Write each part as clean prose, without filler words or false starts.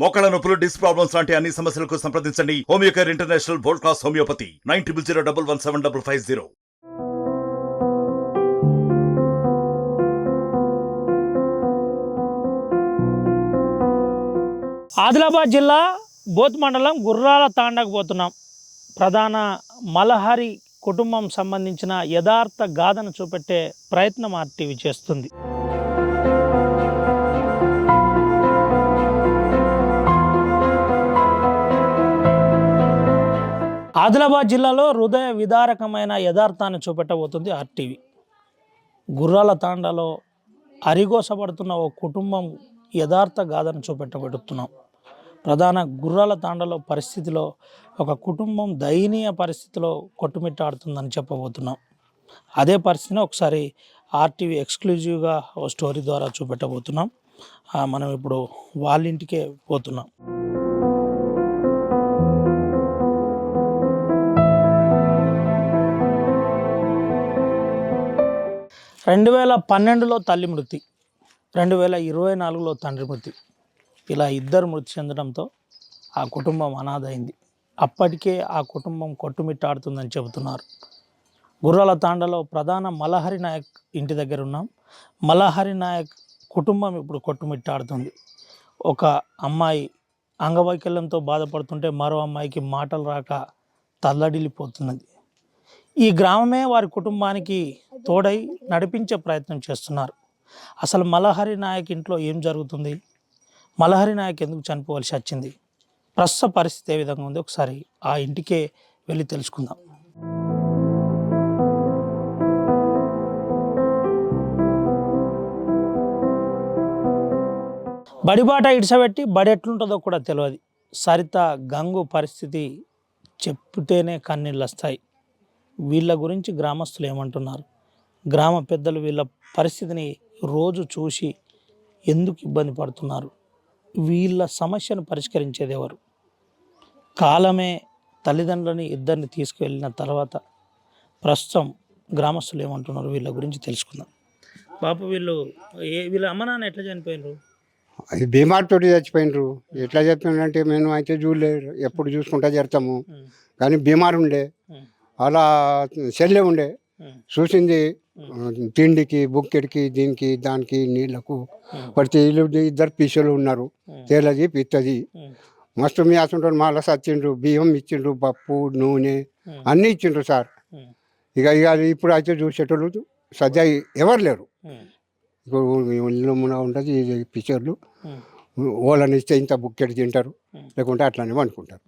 మోకాళ్ళ నొప్పులు, disc problems లాంటి అన్ని సమస్యలకు సంప్రదించండి Homeocare international world class homeopathy 9001175550. Adilabad జిల్లా బోత్ మండలం గుర్రాల తాండకు పోతున్నాం. ప్రధాన మలహరి కుటుంబం సంబంధించిన యథార్థ గాథను చూపెట్టే ప్రయత్నం ఆర్టీవీ చేస్తుంది. ఆదిలాబాద్ జిల్లాలో హృదయ విదారకమైన యథార్థాన్ని చూపెట్టబోతుంది ఆర్టీవీ. గుర్రాల తాండలో అరిగోసపడుతున్న ఓ కుటుంబం యథార్థ గాథను చూపెట్టబెడుతున్నాం. ప్రధాన గుర్రాల తాండలో పరిస్థితిలో ఒక కుటుంబం దయనీయ పరిస్థితిలో కొట్టుమిట్టాడుతుందని చెప్పబోతున్నాం. అదే పరిస్థితిని ఒకసారి ఆర్టీవీ ఎక్స్క్లూజివ్గా ఓ స్టోరీ ద్వారా చూపెట్టబోతున్నాం. మనం ఇప్పుడు వాళ్ళ ఇంటికే పోతున్నాం. 2012లో తల్లి మృతి, 2024లో తండ్రి మృతి, ఇలా ఇద్దరు మృతి చెందడంతో ఆ కుటుంబం అనాథ అయింది. అప్పటికే ఆ కుటుంబం కొట్టుమిట్టాడుతుందని చెబుతున్నారు. గుర్రాల తాండలో ప్రధాన మలహరి నాయక్ ఇంటి దగ్గర ఉన్నాం. మలహరి నాయక్ కుటుంబం ఇప్పుడు కొట్టుమిట్టాడుతుంది. ఒక అమ్మాయి అంగవైకల్యంతో బాధపడుతుంటే మరో అమ్మాయికి మాటలు రాక తల్లడిల్లిపోతున్నది. ఈ గ్రామమే వారి కుటుంబానికి తోడై నడిపించే ప్రయత్నం చేస్తున్నారు. అసలు మలహరి నాయక్ ఇంట్లో ఏం జరుగుతుంది? మలహరి నాయక్ ఎందుకు చనిపోవలసి వచ్చింది? ప్రస్తుత పరిస్థితి ఏ విధంగా ఉంది? ఒకసారి ఆ ఇంటికే వెళ్ళి తెలుసుకుందాం. బడిబాట ఇడిసబెట్టి బడి ఎట్లుంటుందో కూడా తెలియదు. సరిత గంగు పరిస్థితి చెప్తేనే కన్నీళ్ళు వస్తాయి. వీళ్ళ గురించి గ్రామస్తులు ఏమంటున్నారు? గ్రామ పెద్దలు వీళ్ళ పరిస్థితిని రోజు చూసి ఎందుకు ఇబ్బంది పడుతున్నారు? వీళ్ళ సమస్యను పరిష్కరించేది ఎవరు? కాలమే తల్లిదండ్రులని ఇద్దరిని తీసుకువెళ్ళిన తర్వాత ప్రస్తుతం గ్రామస్తులు ఏమంటున్నారు వీళ్ళ గురించి తెలుసుకుందాం. బాపు, వీళ్ళ అమ్మ నాన్న ఎట్లా చనిపోయినారు? అది బీమార్తో చచ్చిపోయినరు. ఎట్లా చెప్పినంటే మేము అయితే చూడలేదు, ఎప్పుడు చూసుకుంటా జరుగుతాము. కానీ బీమార్ ఉండే, అలా చెల్లె ఉండే, చూసింది తిండికి, బుక్కెడికి, దీనికి దానికి నీళ్లకు పడితే వీళ్ళు ఇద్దరు పీసులు ఉన్నారు. తేలది పిత్తది మస్తు మేస్తుంటారు. మళ్ళీ సచ్చిండ్రు, బియ్యం ఇచ్చిండ్రు, పప్పు నూనె అన్నీ ఇచ్చిండ్రు సార్. ఇక ఇప్పుడు అయితే చూసేటోళ్ళు సద్య ఎవరు లేరు. ఇప్పుడు ఇల్లు ఉంటుంది, పిక్చర్లు ఓళ్ళని ఇస్తే ఇంత బుక్కెడి తింటారు, లేకుంటే అట్లానే అనుకుంటారు.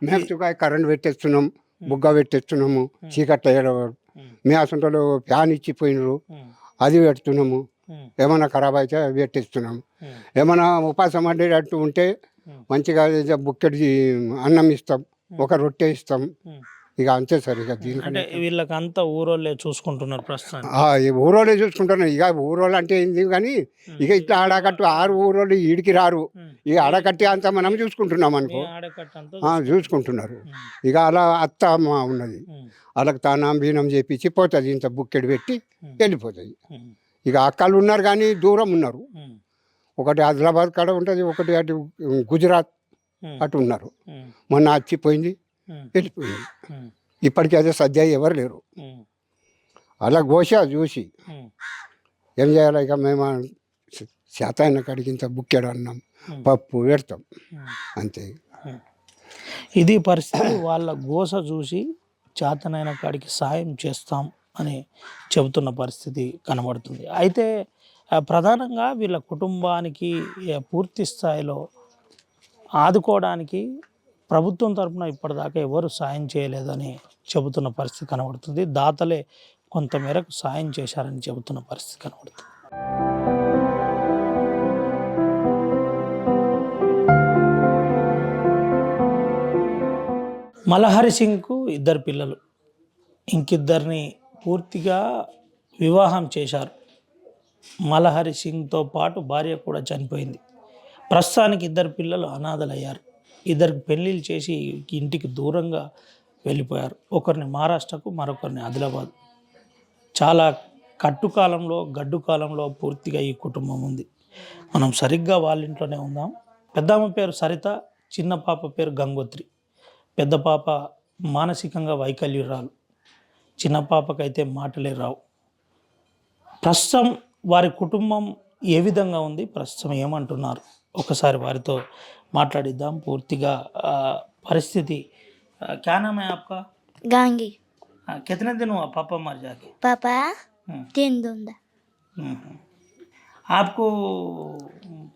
మేము కరెంట్ పెట్టేస్తున్నాం, బుగ్గ పెట్టేస్తున్నాము, చీకట్ల ఏడవారు. మేము అసలు ఫ్యాన్ ఇచ్చిపోయినరు, అది పెడుతున్నాము. ఏమైనా ఖరాబ్ అయితే అవి పెట్టేస్తున్నాము. ఏమైనా ఉపాసం అడ్డేటట్టు ఉంటే మంచిగా బుక్కెడి అన్నం ఇస్తాం, ఒక రొట్టె ఇస్తాం. ఇక అంతే సార్. ఇక దీనికంటే వీళ్ళకి అంతా ఊరోళ్ళే చూసుకుంటున్నారు ప్రస్తుతం. ఊరోళ్ళే చూసుకుంటున్నారు. ఇక ఊరోళ్ళు అంటే ఏంది కానీ ఇక ఇట్లా ఆడకట్టు 6 ఊరోళ్ళు ఈడికి రారు. ఇక ఆడకట్టి అంతా మనం చూసుకుంటున్నాం అనుకో, చూసుకుంటున్నారు. ఇక అలా అత్త అమ్మ ఉన్నది, వాళ్ళకి తానం బీనం చేపించి పోతుంది, ఇంత బుక్కెడు పెట్టి వెళ్ళిపోతుంది. ఇక అక్కలు ఉన్నారు కానీ దూరం ఉన్నారు. ఒకటి ఆదిలాబాద్ కాడ ఉంటుంది, ఒకటి అటు గుజరాత్ అటు ఉన్నారు. మొన్న వచ్చిపోయింది, వెళ్ళిపోయింది. ఇప్పటికీ అదే సద్య ఎవరు లేరు. అలా ఘోష చూసి ఏం చేయాలి? ఇక మేము శాతాయన కాడికి ఇంత బుక్కెడు అన్నాం, పప్పు పెడతాం, అంతే. ఇది పరిస్థితి. వాళ్ళ ఘోష చూసి చేతనైన కాడికి సాయం చేస్తాం అని చెబుతున్న పరిస్థితి కనబడుతుంది. అయితే ప్రధానంగా వీళ్ళ కుటుంబానికి పూర్తి స్థాయిలో ఆదుకోవడానికి ప్రభుత్వం తరఫున ఇప్పటిదాకా ఎవరు సాయం చేయలేదని చెబుతున్న పరిస్థితి కనబడుతుంది. దాతలే కొంతమేరకు సాయం చేశారని చెబుతున్న పరిస్థితి కనబడుతుంది. మలహరి సింగ్కు 2 పిల్లలు, ఇంకిద్దరిని పూర్తిగా వివాహం చేశారు. మలహరి సింగ్తో పాటు భార్య కూడా చనిపోయింది. ప్రస్తుతానికి 2 పిల్లలు అనాథలయ్యారు. 2 పెళ్ళిళ్ళు చేసి ఇంటికి దూరంగా వెళ్ళిపోయారు. ఒకరిని మహారాష్ట్రకు, మరొకరిని ఆదిలాబాద్. చాలా కట్టుకాలంలో, గడ్డు కాలంలో పూర్తిగా ఈ కుటుంబం ఉంది. మనం సరిగ్గా వాళ్ళ ఇంట్లోనే ఉందాం. పెద్దమ్మ పేరు సరిత, చిన్న పాప పేరు గంగోత్రి. పెద్ద పాప మానసికంగా వైకల్యురాలు, చిన్న పాపకైతే మాటలే రావు. ప్రస్తుతం వారి కుటుంబం ఏ విధంగా ఉంది, ప్రస్తుతం ఏమంటున్నారు, ఒకసారి వారితో మాట్లాడిద్దాం పూర్తిగా పరిస్థితి. क्या नाम है आपका? गांगी। कितने दिन हुआ पापा मर जाके? पापा हम्म, 3 दिन दा। हम्म। आपको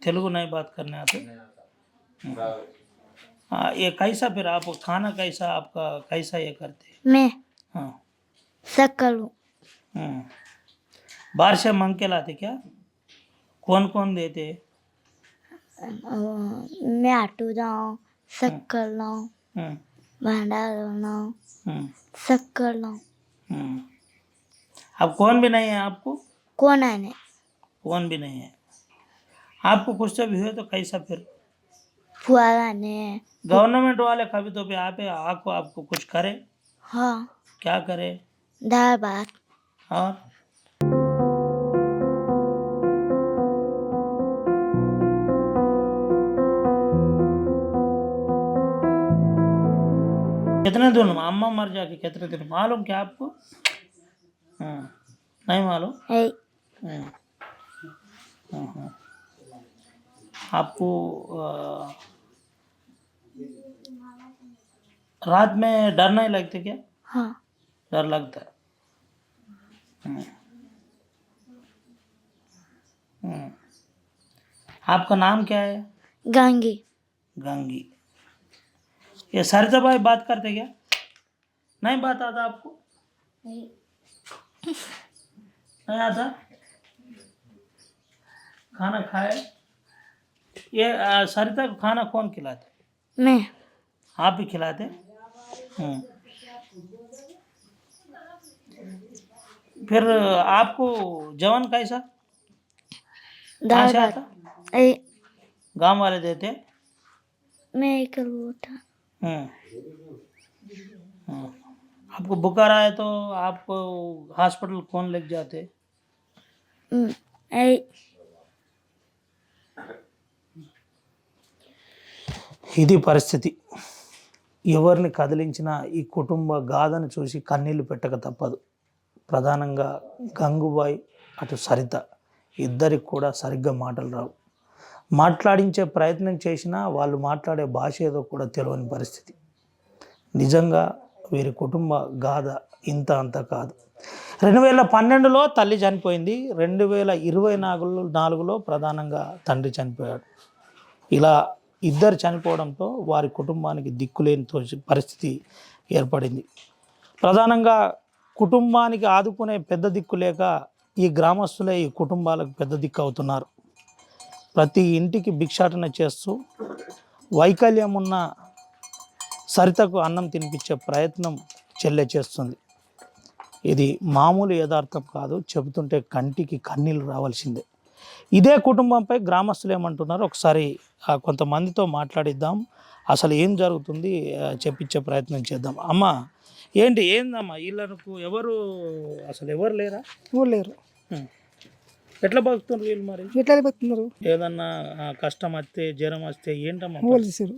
तेलुगु नहीं बात करने आते? हाँ, ये कैसा फिर आप खाना कैसा आपका कैसा ये करते? मैं हाँ, सकलू हम्म। बाहर से मांग के लाते क्या? कौन कौन देते? मैं आटू जाऊँ, शक्कर लाऊँ, हम्म, भांडा लाऊँ, हम्म, शक्कर लाऊँ। हम्म। अब कौन भी नहीं है आपको? कौन आने? कौन भी नहीं है आपको? कुछ तो भी हुए तो कैसा फिर? फुआरा ने। गवर्नमेंट वाले कभी तो भी आप आपको कुछ करे? हाँ, क्या करे? दाल भात। और कितने दिन अम्मा मर जाके कितने दिन मालूम क्या आपको? नहीं मालूम? है हम्म, हम्म। आपको रात में डर नहीं लगते क्या? हाँ, डर लगता है। हम्म, हम्म। आपका नाम क्या है? गांगी। गंगी। ये सरिता भाई बात करते क्या? नहीं बात आता आपको? नहीं आता? खाना खाए? ये सरिता को खाना कौन खिलाते? मैं आप ही खिलाते? हम्म। फिर आपको जवन कैसा कहाँ दाल से भात। आता? ए, गांव वाले देते? मैं एक उठा। हम्म, हम्म। आपको बुखार आए तो आपको हॉस्पिटल कौन लेके जाते? ए, ఇది పరిస్థితి. ఎవరిని కదిలించినా ఈ కుటుంబ గాథను చూసి కన్నీళ్లు పెట్టక తప్పదు. ప్రధానంగా గంగుబాయ్, అటు సరిత ఇద్దరికి కూడా సరిగ్గా మాటలు రావు. మాట్లాడించే ప్రయత్నం చేసినా వాళ్ళు మాట్లాడే భాష ఏదో కూడా తెలియని పరిస్థితి. నిజంగా వీరి కుటుంబ గాథ ఇంత అంత కాదు. 2012లో తల్లి చనిపోయింది, 2024లో ప్రధానంగా తండ్రి చనిపోయాడు. ఇలా ఇద్దరు చనిపోవడంతో వారి కుటుంబానికి దిక్కులేని పరిస్థితి ఏర్పడింది. ప్రధానంగా కుటుంబానికి ఆదుకునే పెద్ద దిక్కు లేక ఈ గ్రామస్తులే ఈ కుటుంబాలకు పెద్ద దిక్కు అవుతున్నారు. ప్రతి ఇంటికి భిక్షాటన చేస్తూ వైకల్యం ఉన్న సరితకు అన్నం తినిపించే ప్రయత్నం చెల్లె చేస్తుంది. ఇది మామూలు యథార్థం కాదు, చెబుతుంటే కంటికి కన్నీళ్ళు రావాల్సిందే. ఇదే కుటుంబంపై గ్రామస్తులు ఏమంటున్నారో ఒకసారి కొంతమందితో మాట్లాడిద్దాం. అసలు ఏం జరుగుతుంది చెప్పించే ప్రయత్నం చేద్దాం. అమ్మ ఏందమ్మా వీళ్ళకు ఎవరు అసలు ఎవరు లేరా? ఎవరు లేరు. ఎట్లా బతుకుతున్నారు వీళ్ళు? మరి ఎట్లా బతుకుతున్నారు? ఏదన్నా కష్టం వస్తే జ్వరం వస్తే ఏంటమ్మా? వాళ్ళు చేశారు.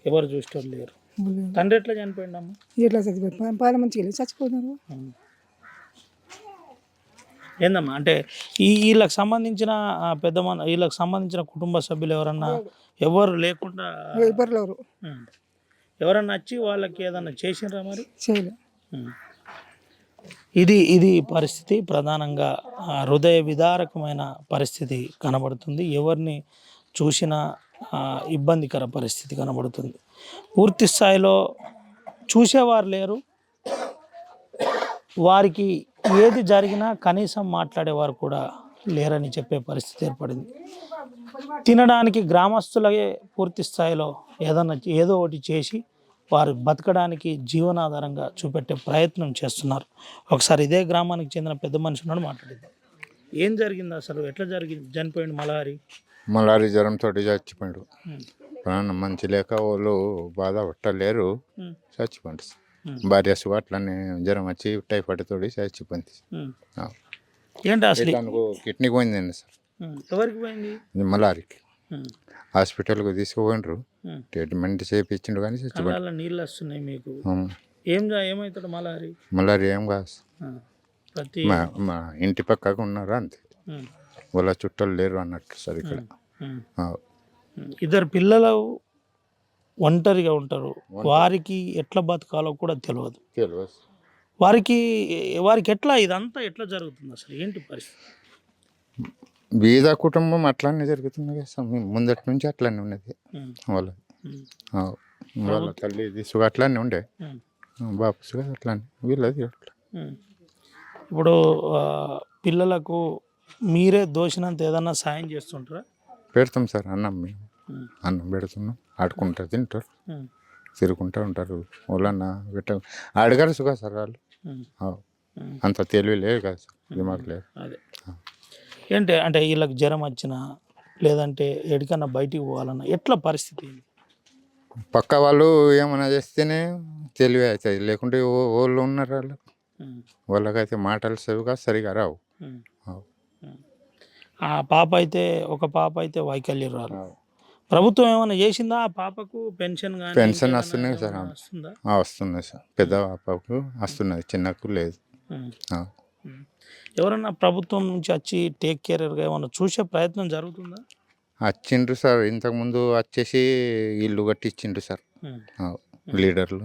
ఎవరు చూసేవాళ్ళు లేరు. తండ్రి ఎట్లా చనిపోయిందమ్మా? ఎట్లా చచ్చిపోయి పాల మంచిగా వెళ్ళి చచ్చిపోతున్నారు. ఏందమ్మా అంటే వీళ్ళకి సంబంధించిన వీళ్ళకి సంబంధించిన కుటుంబ సభ్యులు ఎవరన్నా ఎవరు లేకుండా ఎవరు ఎవరన్నా వచ్చి వాళ్ళకి ఏదన్నా చేసినరా? మరి చేయలే. ఇది పరిస్థితి. ప్రధానంగా హృదయ విదారకమైన పరిస్థితి కనబడుతుంది. ఎవరిని చూసినా ఇబ్బందికర పరిస్థితి కనబడుతుంది. పూర్తి స్థాయిలో చూసేవారు లేరు. వారికి ఏది జరిగినా కనీసం మాట్లాడేవారు కూడా లేరని చెప్పే పరిస్థితి ఏర్పడింది. తినడానికి గ్రామస్తులే పూర్తి స్థాయిలో ఏదో ఒకటి చేసి వారు బతకడానికి జీవనాధారంగా చూపెట్టే ప్రయత్నం చేస్తున్నారు. ఒకసారి ఇదే గ్రామానికి చెందిన పెద్ద మనిషి ఉన్నాడు, మాట్లాడిద్దాం. ఏం జరిగింది అసలు? ఎట్లా చనిపోయింది? మలారి జ్వరంతో చచ్చిపోయాడు. ప్రాణం మంచి లేక వాళ్ళు బాధ పట్టలేరు, చచ్చిపోయింది. భార్య అట్లనే జ్వరం వచ్చి టైఫాయిడ్ తోడి చచ్చిపోయింది. ఏంటి అసలు? కిడ్నీకి పోయిందండి సార్. ఎవరికి పోయింది? మలారికి హాస్పిటల్కి తీసుకుపోయినరు, ఉమ్. ట్రీట్మెంట్ చేయించిండు కానీ చచ్చిపోయాడు. కళ్ళల్లో నీళ్ళు వస్తున్నాయి మీకు. ఏమవుతాడు మలహరి? మళ్ళీ ఏం కాదు, ఆ, ప్రతి మా మా ఇంటి పక్కకు ఉన్నారు అంతే, ఉమ్, వాళ్ళ చుట్టాలు లేరు అన్నట్టు సార్ ఇక్కడ. ఉమ్. ఆ, ఇద్దరు పిల్లలు ఒంటరిగా ఉంటారు, వారికి ఎట్లా బతకాలో కూడా తెలియదు. తెలియదు. వారికి వారికి ఎట్లా ఇదంతా ఎట్లా జరుగుతుంది అసలు, ఏంటి పరిస్థితి? బీద కుటుంబం అట్లానే జరుగుతుంది కదా సార్, ముందటి నుంచి అట్లానే ఉన్నది ఉమ్, వాళ్ళ. ఉమ్, ఆ, వాళ్ళ తల్లి తీసుకు అట్లానే ఉండే, ఉమ్, బాపుసుగా అట్లానే, వీళ్ళది అట్లా. ఉమ్. ఇప్పుడు పిల్లలకు మీరే దోషినంత ఏదన్నా సాయం చేస్తుంటారా? పెడతాం సార్ అన్నం, మేము ఉమ్, అన్నం పెడుతున్నాం, ఆడుకుంటారు, తింటారు, ఉమ్, తిరుగుకుంటూ ఉంటారు. వాళ్ళన్న పెట్ట అడగారు సుగా సార్ వాళ్ళు. ఉమ్, ఆ, ఉమ్. అంత తెలివి లేదు కదా సార్, దిమాగ్ లేదు. అదే ఏంటి అంటే వీళ్ళకి జ్వరం వచ్చినా లేదంటే ఎడికన్నా బయటికి పోవాలన్నా ఎట్లా పరిస్థితి ఏంది? పక్క వాళ్ళు ఏమైనా చేస్తేనే తెలివి అవుతుంది, లేకుంటే వాళ్ళు ఉన్నారు వాళ్ళు, ఉమ్, వాళ్ళకైతే మాటలు సరిగా రావు. ఉమ్. ఆ, ఆ పాప అయితే ఒక పాప అయితే వైకల్యరాలు. ప్రభుత్వం ఏమైనా చేసిందా ఆ పాపకు? పెన్షన్ కానీ పెన్షన్ వస్తున్నాయి సార్, వస్తుందా? వస్తున్నాయి సార్, పెద్ద పాపకు వస్తున్నది, చిన్నకు లేదు. ఉమ్, ఆ, ఉమ్. ఎవరన్నా ప్రభుత్వం నుంచి వచ్చి టేక్ కేర్గా ఏమన్నా చూసే ప్రయత్నం జరుగుతుందా? వచ్చిండ్రు సార్, ఇంతకుముందు వచ్చేసి ఇల్లు కట్టించిండ్రు సార్. ఉమ్. ఆ, లీడర్లు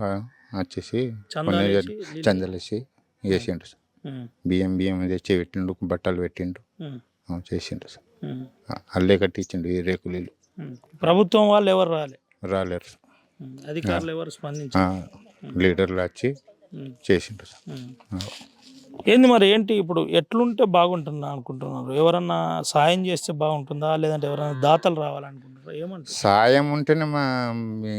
వచ్చేసి చందాలు కొన్ని వేసి నీళ్ళు- చందలేసి వేసిండ్రు సార్, ఉమ్, బియ్యం తెచ్చి పెట్టిండు, బట్టలు పెట్టిండు, ఉమ్, చేసిండ్రు సార్. ఉమ్, అల్లే కట్టించిండు ఈ రేకులు ఇల్లు. ఉమ్. ప్రభుత్వం వాళ్ళు ఎవరు రాలే, రాలేరు సార్. అధికారులు ఎవరు స్పందించారు? లీడర్లు వచ్చి ఉమ్, చేసిండ్రు సార్. ఉమ్. ఆ, ఏంది మరి ఏంటి ఇప్పుడు ఎట్లుంటే బాగుంటుందా అనుకుంటున్నారు? ఎవరన్నా సాయం చేస్తే బాగుంటుందా లేదంటే ఎవరైనా దాతలు రావాలనుకుంటున్నారా? ఏమంటారు? సాయం ఉంటేనే మా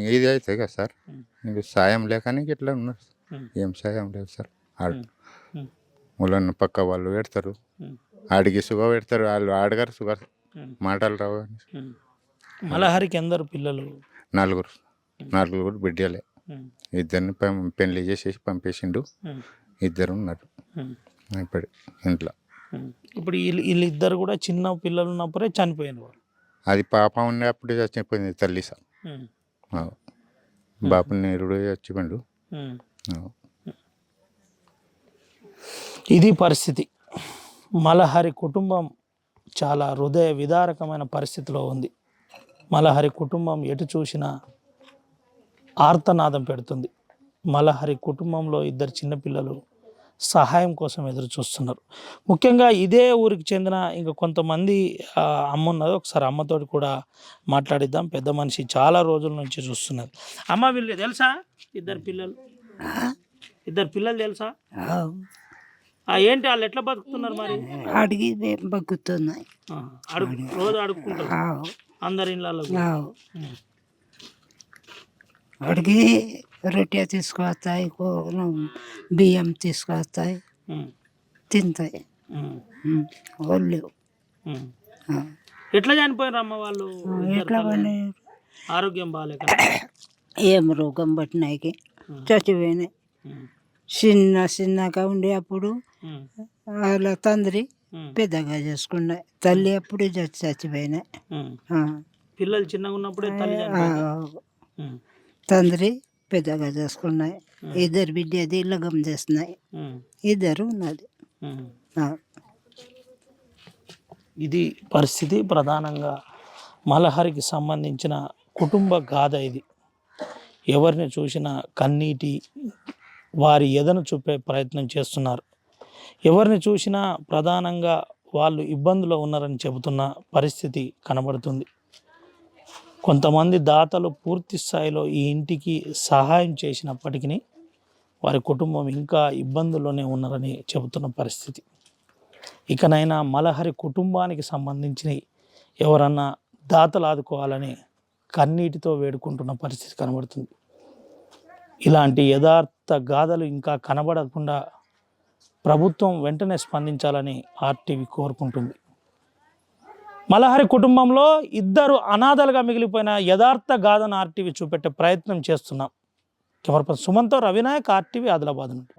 ఇది అవుతుంది కదా సార్, ఉమ్, ఇంక సాయం లేకనే ఇట్లా ఉన్నారు. ఉమ్, ఏం సాయం లేదు సార్. ఉమ్, ఉమ్, వాళ్ళన్న పక్క వాళ్ళు పెడతారు, ఉమ్, ఆడికి సుగ పెడతారు, వాళ్ళు అడగారు సుగ, ఉమ్, మాటలు రావు. ఉమ్. మలహరికి ఎందరు పిల్లలు? నలుగురు బిడ్డలే, ఉమ్, ఇద్దరిని పెళ్లి చేసేసి పంపేసిండు, ఉమ్, ఇద్దరు ఉన్నారు ఉమ్, ఇప్పుడు ఇంట్లో. ఉమ్. ఇప్పుడు వీళ్ళిద్దరు కూడా చిన్న పిల్లలు ఉన్నప్పుడే చనిపోయిన వాళ్ళు. అది పాప ఉన్నప్పుడు చచ్చిపోయింది తల్లి సార్. ఉమ్, ఆ, బాపు నీరుడు చచ్చిపోయిండు. ఉమ్. ఆ, ఇది పరిస్థితి. మలహరి కుటుంబం చాలా హృదయ విదారకమైన పరిస్థితిలో ఉంది. మలహరి కుటుంబం ఎటు చూసినా ఆర్తనాదం పెడుతుంది. మలహరి కుటుంబంలో ఇద్దరు చిన్నపిల్లలు సహాయం కోసం ఎదురు చూస్తున్నారు. ముఖ్యంగా ఇదే ఊరికి చెందిన ఇంకా కొంతమంది అమ్మ ఉన్నది. ఒకసారి అమ్మతోటి కూడా మాట్లాడిద్దాం. పెద్ద మనిషి చాలా రోజుల నుంచి చూస్తున్నది. అమ్మ వీళ్ళు తెలుసా? ఇద్దరు పిల్లలు తెలుసా? ఏంటి వాళ్ళు ఎట్లా బతుకుతున్నారు మరి? అడిగి బతుకుతున్నాయి. రోజు అడుక్కుంటారు అందరి ఇళ్ళలో. అడిగి రొట్టె తీసుకొస్తాయి, బియ్యం తీసుకొస్తాయి, తింటాయి. వాళ్ళు ఎట్లా చనిపోయారు అమ్మ వాళ్ళు? ఎట్లా పని, ఆరోగ్యం బాగాలేక ఏం రోగం పట్టినాయి, చచ్చిపోయినాయి. చిన్నగా ఉండే అప్పుడు వాళ్ళ తండ్రి పెద్దగా చేసుకున్నాయి, తల్లి అప్పుడు చచ్చిపోయినాయి. పిల్లలు చిన్నగా ఉన్నప్పుడే తండ్రి పెద్దగా చేసుకున్నాయి. ఇద్దరు బిడ్డది లగం చేస్తున్నాయి, ఇద్దరు ఉన్నది. ఇది పరిస్థితి. ప్రధానంగా మలహరికి సంబంధించిన కుటుంబ గాథ ఇది. ఎవరిని చూసినా కన్నీటి వారి ఎదను చూపే ప్రయత్నం చేస్తున్నారు. ఎవరిని చూసినా ప్రధానంగా వాళ్ళు ఇబ్బందులో ఉన్నారని చెబుతున్న పరిస్థితి కనబడుతుంది. కొంతమంది దాతలు పూర్తి స్థాయిలో ఈ ఇంటికి సహాయం చేసినప్పటికీ వారి కుటుంబం ఇంకా ఇబ్బందుల్లోనే ఉన్నారని చెబుతున్న పరిస్థితి. ఇకనైనా మలహరి కుటుంబానికి సంబంధించిన ఎవరన్నా దాతలు ఆదుకోవాలని కన్నీటితో వేడుకుంటున్న పరిస్థితి కనబడుతుంది. ఇలాంటి యథార్థ గాథలు ఇంకా కనబడకుండా ప్రభుత్వం వెంటనే స్పందించాలని ఆర్టీవీ కోరుకుంటుంది. మలహరి కుటుంబంలో ఇద్దరు అనాథలుగా మిగిలిపోయిన యథార్థ గాథను ఆర్టీవీ చూపెట్టే ప్రయత్నం చేస్తున్నాం. కెమెరా సుమన్తో రవినాయక్, ఆర్టీవీ, ఆదిలాబాద్ నుండి.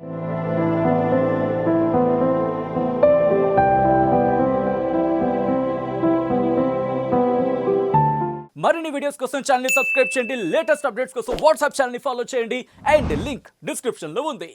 మరిన్ని వీడియోస్ కోసం ఛానల్ ని సబ్స్క్రైబ్ చేయండి, లేటెస్ట్ అప్డేట్స్ కోసం వాట్సాప్ ఛానల్ ని ఫాలో చేయండి అండ్ లింక్ డిస్క్రిప్షన్ లో ఉంది.